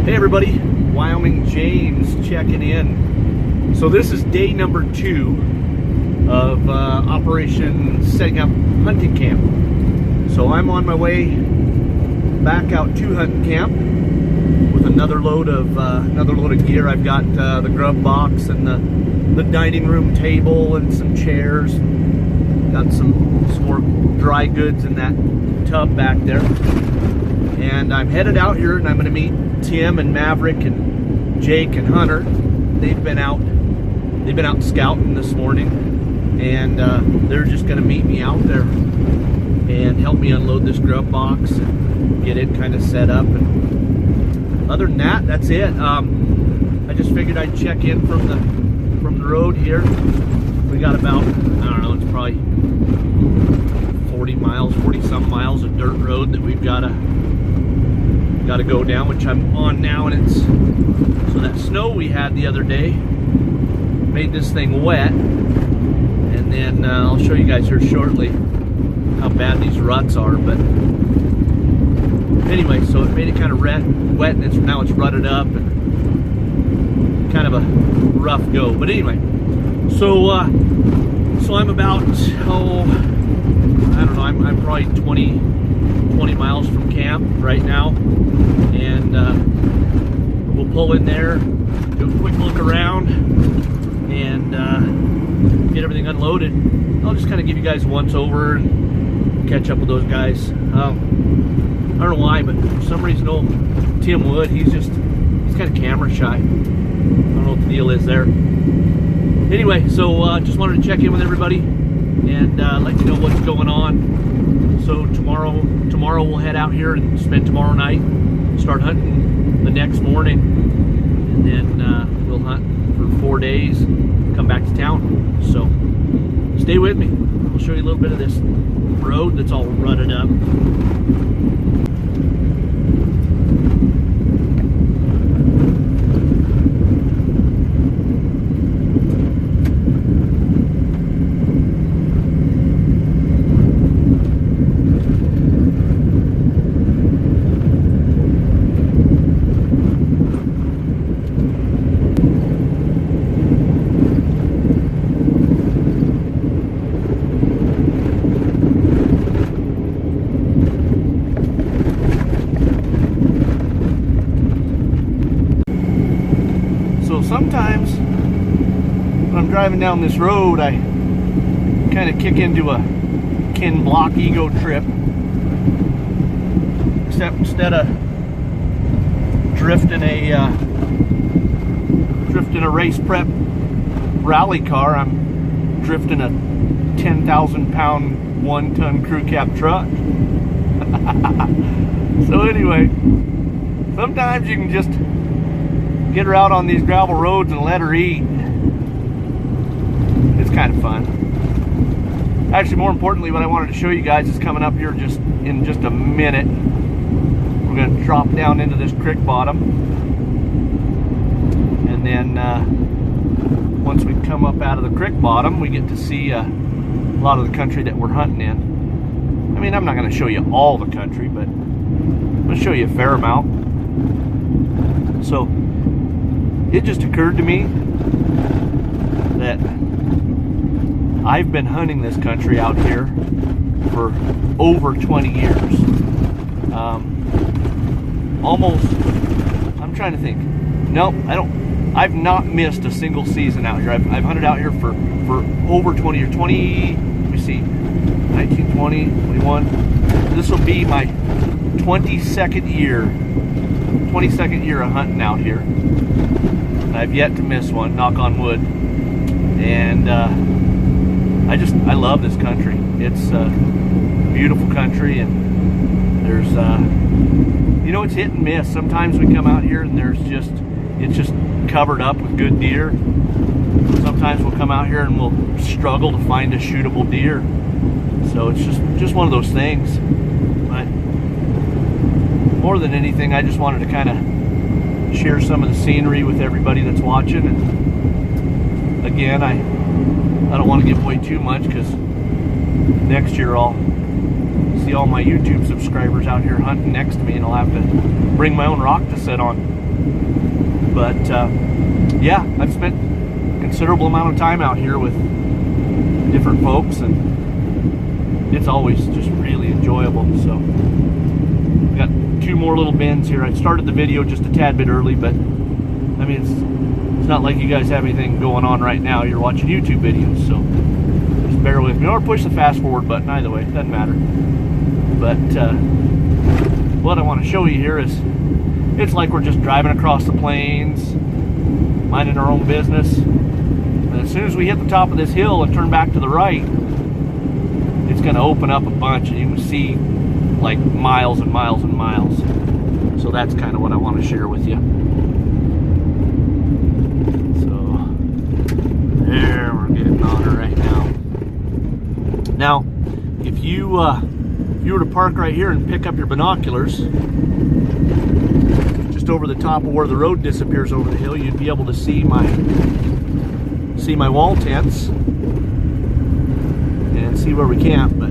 Hey everybody, Wyoming James checking in. So this is day number 2 of Operation Setting Up Hunting Camp. So I'm on my way back out to hunting camp with another load of gear. I've got the grub box and the dining room table and some chairs. Got some more dry goods in that tub back there. And I'm headed out here and I'm going to meet Tim and Maverick and Jake and Hunter. They've been out scouting this morning, and they're just going to meet me out there and help me unload this grub box and get it kind of set up. And other than that, that's it. I just figured I'd check in from the road here. We got about, I don't know, it's probably 40 some miles of dirt road that we've got to go down, which I'm on now. And it's so that snow we had the other day made this thing wet, and then I'll show you guys here shortly how bad these ruts are. But anyway, so it made it kind of wet, and now it's rutted up and kind of a rough go. But anyway, so I'm about, I don't know, I'm probably 20 miles from camp right now, and we'll pull in there, do a quick look around, and get everything unloaded. I'll just kind of give you guys a once over and catch up with those guys. I don't know why, but for some reason old Tim Wood, he's kind of camera shy. I don't know what the deal is there. Anyway, so just wanted to check in with everybody and let you know what's going on. So tomorrow we'll head out here and spend tomorrow night, start hunting the next morning, and then we'll hunt for 4 days, come back to town. So stay with me. I'll show you a little bit of this road that's all rutted up. Sometimes when I'm driving down this road, I kind of kick into a Ken Block ego trip, except instead of drifting a race prep rally car, I'm drifting a 10,000 pound 1-ton crew cab truck. So anyway, sometimes you can just get her out on these gravel roads and let her eat. It's kind of fun. Actually, more importantly, what I wanted to show you guys is coming up here in just a minute. We're going to drop down into this creek bottom, and then once we come up out of the creek bottom, we get to see a lot of the country that we're hunting in. I mean, I'm not going to show you all the country, but I'm going to show you a fair amount. So it just occurred to me that I've been hunting this country out here for over 20 years. Almost, I'm trying to think. No, I've not missed a single season out here. I've hunted out here for over 20 years. 20, let me see, 19, 20, 21. This will be my 22nd year of hunting out here. I've yet to miss one, knock on wood. And I love this country. It's a beautiful country, and there's you know, it's hit and miss. Sometimes we come out here and it's just covered up with good deer. Sometimes we'll come out here and we'll struggle to find a shootable deer. So it's just one of those things. But more than anything, I just wanted to kind of share some of the scenery with everybody that's watching. And again, I don't want to give away too much, because next year I'll see all my YouTube subscribers out here hunting next to me, and I'll have to bring my own rock to sit on. But yeah, I've spent a considerable amount of time out here with different folks, and it's always just really enjoyable. So got 2 more little bends here. I started the video just a tad bit early, but I mean, it's not like you guys have anything going on right now. You're watching YouTube videos, so just bear with me, or push the fast forward button. Either way, it doesn't matter. But what I want to show you here is, it's like we're just driving across the plains, minding our own business. And as soon as we hit the top of this hill and turn back to the right, it's going to open up a bunch, and you can see like miles and miles and miles. So that's kind of what I want to share with you. So there, we're getting on her right now. Now, if you were to park right here and pick up your binoculars, just over the top of where the road disappears over the hill, you'd be able to see my wall tents and see where we camp. But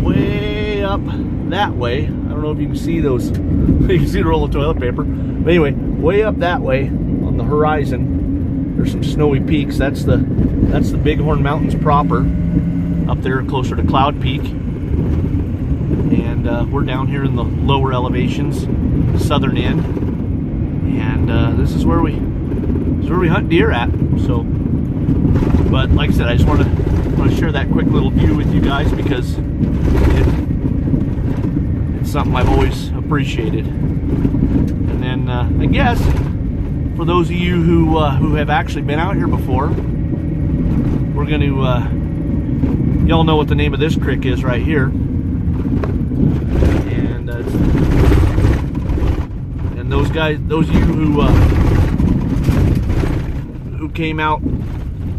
way up that way, I don't know if you can see those, you can see the roll of toilet paper, but anyway, way up that way on the horizon, there's some snowy peaks. That's the Bighorn Mountains proper, up there closer to Cloud Peak. And we're down here in the lower elevations, southern end, and this is where we hunt deer at. So, but like I said, I just want to share that quick little view with you guys, because it's something I've always appreciated. And then I guess for those of you who have actually been out here before, we're going to y'all know what the name of this creek is right here. And those guys, those of you who came out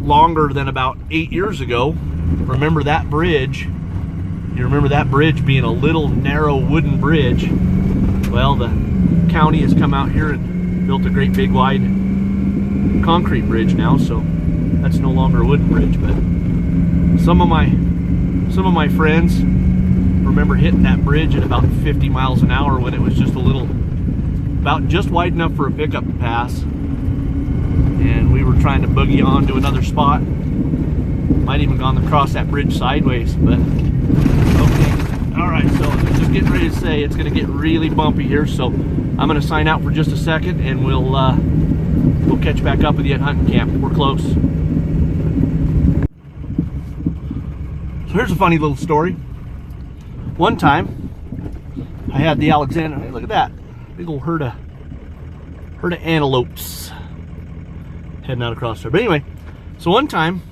longer than about 8 years ago, remember that bridge. You remember that bridge being a little narrow wooden bridge. Well, the county has come out here and built a great big wide concrete bridge now, so that's no longer a wooden bridge. But some of my friends remember hitting that bridge at about 50 miles an hour when it was just about just wide enough for a pickup to pass, and we were trying to boogie on to another spot. Might even gone across that bridge sideways. But okay, all right, so I'm just getting ready to say it's going to get really bumpy here, so I'm going to sign out for just a second, and we'll catch back up with you at hunting camp. We're close. So here's a funny little story. One time, I had the Alexander. Look at that, big old herd of antelopes heading out across there. But anyway, so one time,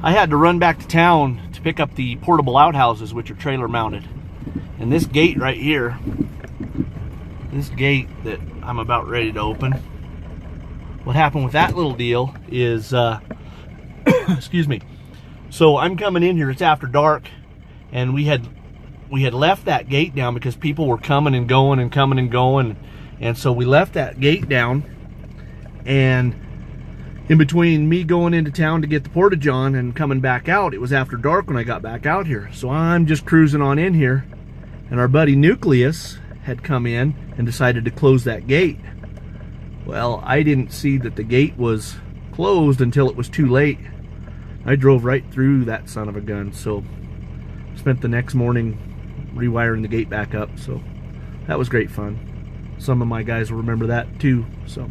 I had to run back to town to pick up the portable outhouses, which are trailer mounted. And this gate right here, this gate that I'm about ready to open, what happened with that little deal is, excuse me. So I'm coming in here, it's after dark, and we had left that gate down because people were coming and going and coming and going. And so we left that gate down, and in between me going into town to get the portage on and coming back out, it was after dark when I got back out here. So I'm just cruising on in here, and our buddy Nucleus had come in and decided to close that gate. Well, I didn't see that the gate was closed until it was too late. I drove right through that son of a gun. So spent the next morning rewiring the gate back up. So that was great fun. Some of my guys will remember that too. So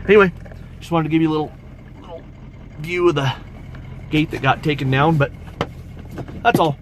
anyway, just wanted to give you a little view of the gate that got taken down, but that's all.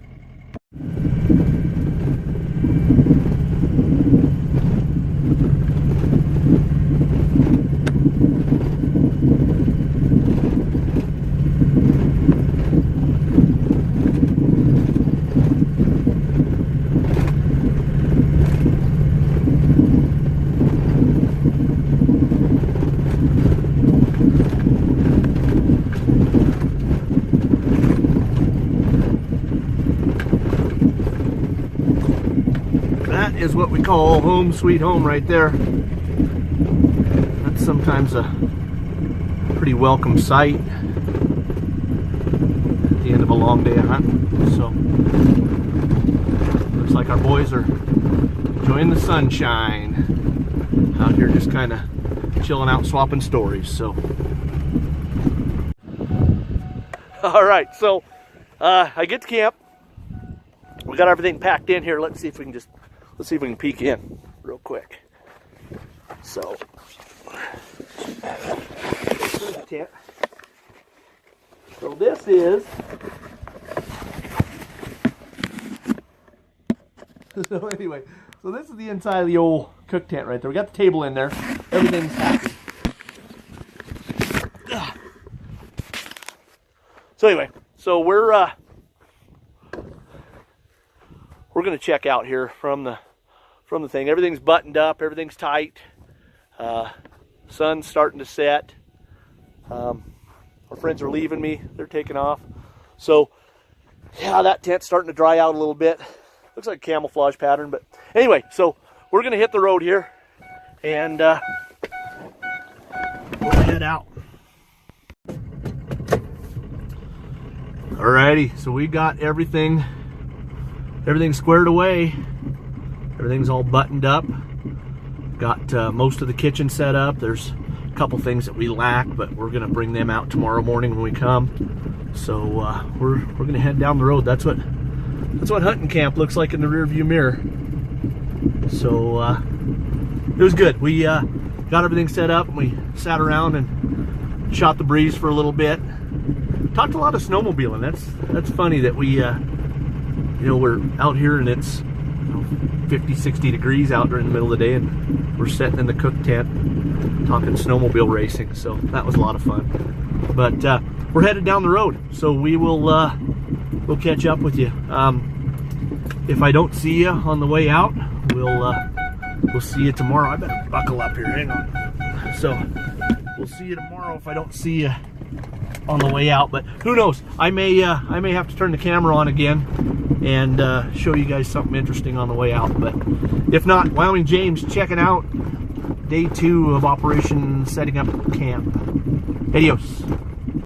Is what we call home sweet home right there. That's sometimes a pretty welcome sight at the end of a long day of hunting. So looks like our boys are enjoying the sunshine out here just kind of chilling out, swapping stories. So, all right, so I get to camp. We got everything packed in here. Let's see if we can peek in real quick. So, tent. So this is. So anyway, so this is the inside of the old cook tent right there. We got the table in there. Everything's happy. So anyway, so we're gonna check out here from the thing. Everything's buttoned up. Everything's tight. Sun's starting to set. Our friends are leaving me. They're taking off. So yeah, that tent's starting to dry out a little bit. Looks like a camouflage pattern, but anyway, so we're gonna hit the road here and we'll head out. Alrighty, so we got everything squared away. Everything's all buttoned up. Got most of the kitchen set up. There's a couple things that we lack, but we're gonna bring them out tomorrow morning when we come. So we're gonna head down the road. That's what hunting camp looks like in the rear view mirror. So it was good. We got everything set up and we sat around and shot the breeze for a little bit. Talked a lot of snowmobiling. That's funny that we we're out here and it's 50, 60 degrees out during the middle of the day, and we're sitting in the cook tent talking snowmobile racing. So that was a lot of fun. But we're headed down the road, so we will we'll catch up with you. If I don't see you on the way out, we'll see you tomorrow. I better buckle up here. Hang on. So we'll see you tomorrow if I don't see you on the way out. But who knows? I may have to turn the camera on again and show you guys something interesting on the way out. But if not, Wyoming James checking out day 2 of Operation Setting Up Camp. Adios.